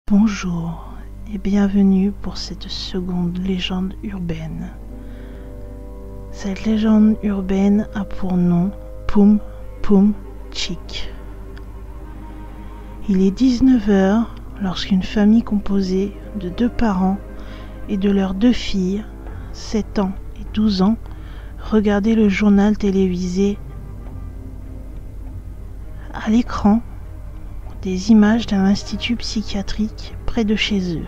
Bonjour et bienvenue pour cette seconde légende urbaine. Cette légende urbaine a pour nom Poum Poum Chick. Il est 19 h lorsqu'une famille composée de 2 parents et de leurs 2 filles, 7 ans et 12 ans, regardait le journal télévisé. À l'écran, des images d'un institut psychiatrique près de chez eux.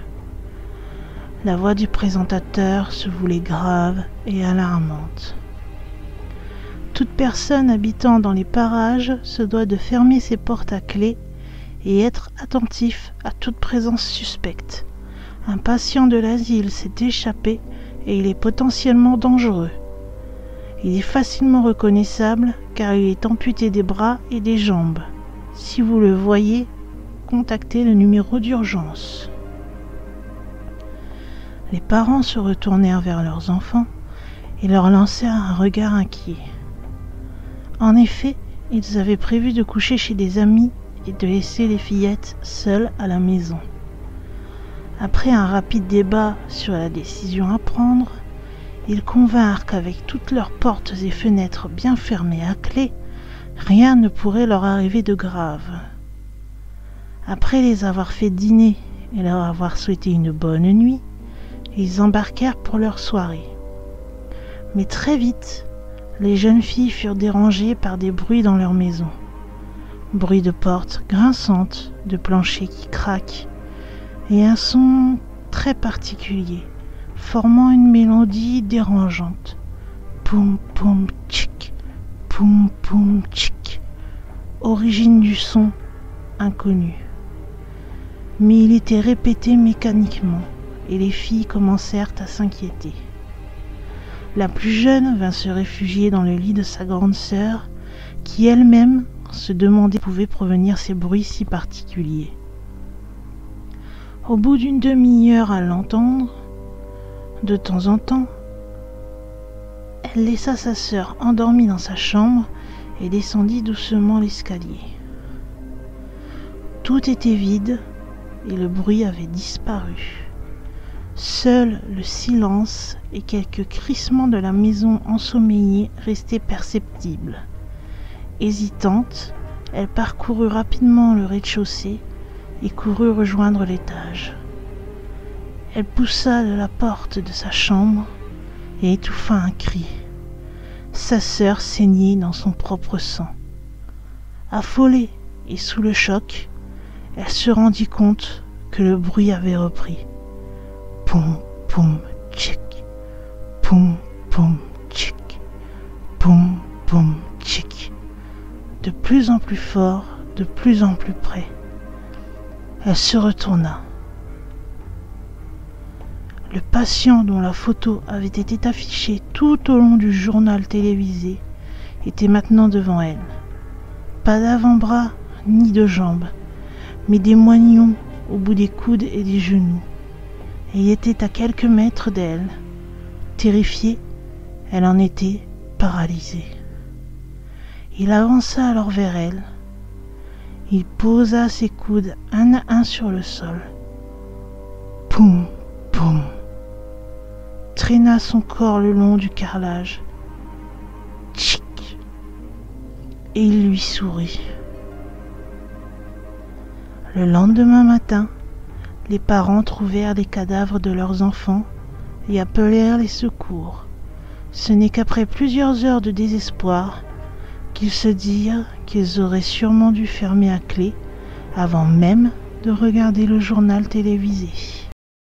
La voix du présentateur se voulait grave et alarmante. Toute personne habitant dans les parages se doit de fermer ses portes à clé et être attentif à toute présence suspecte. Un patient de l'asile s'est échappé et il est potentiellement dangereux. Il est facilement reconnaissable car il est amputé des bras et des jambes. Si vous le voyez, contactez le numéro d'urgence. Les parents se retournèrent vers leurs enfants et leur lancèrent un regard inquiet. En effet, ils avaient prévu de coucher chez des amis et de laisser les fillettes seules à la maison. Après un rapide débat sur la décision à prendre, ils convinrent qu'avec toutes leurs portes et fenêtres bien fermées à clé, rien ne pourrait leur arriver de grave. Après les avoir fait dîner et leur avoir souhaité une bonne nuit, ils embarquèrent pour leur soirée. Mais très vite, les jeunes filles furent dérangées par des bruits dans leur maison. Bruits de portes grinçantes, de planchers qui craquent, et un son très particulier, formant une mélodie dérangeante. Poum poum tchic, poum poum tchic. Origine du son inconnue. Mais il était répété mécaniquement, et les filles commencèrent à s'inquiéter. La plus jeune vint se réfugier dans le lit de sa grande sœur, qui elle-même se demandait d'où pouvaient provenir ces bruits si particuliers. Au bout d'une demi-heure à l'entendre, de temps en temps, elle laissa sa sœur endormie dans sa chambre et descendit doucement l'escalier. Tout était vide et le bruit avait disparu. Seul le silence et quelques crissements de la maison ensommeillée restaient perceptibles. Hésitante, elle parcourut rapidement le rez-de-chaussée et courut rejoindre l'étage. Elle poussa la porte de sa chambre et étouffa un cri. Sa sœur saignait dans son propre sang. Affolée et sous le choc, elle se rendit compte que le bruit avait repris. Poum poum tchic, poum poum tchic, poum poum tchic. De plus en plus fort, de plus en plus près. Elle se retourna. Le patient dont la photo avait été affichée tout au long du journal télévisé était maintenant devant elle. Pas d'avant-bras ni de jambes, mais des moignons au bout des coudes et des genoux. Et il était à quelques mètres d'elle. Terrifiée, elle en était paralysée. Il avança alors vers elle. Il posa ses coudes un à un sur le sol. Poum, poum. Traîna son corps le long du carrelage. Tchic. Et il lui sourit. Le lendemain matin, les parents trouvèrent les cadavres de leurs enfants et appelèrent les secours. Ce n'est qu'après plusieurs heures de désespoir qu'ils se dirent qu'ils auraient sûrement dû fermer à clé avant même de regarder le journal télévisé.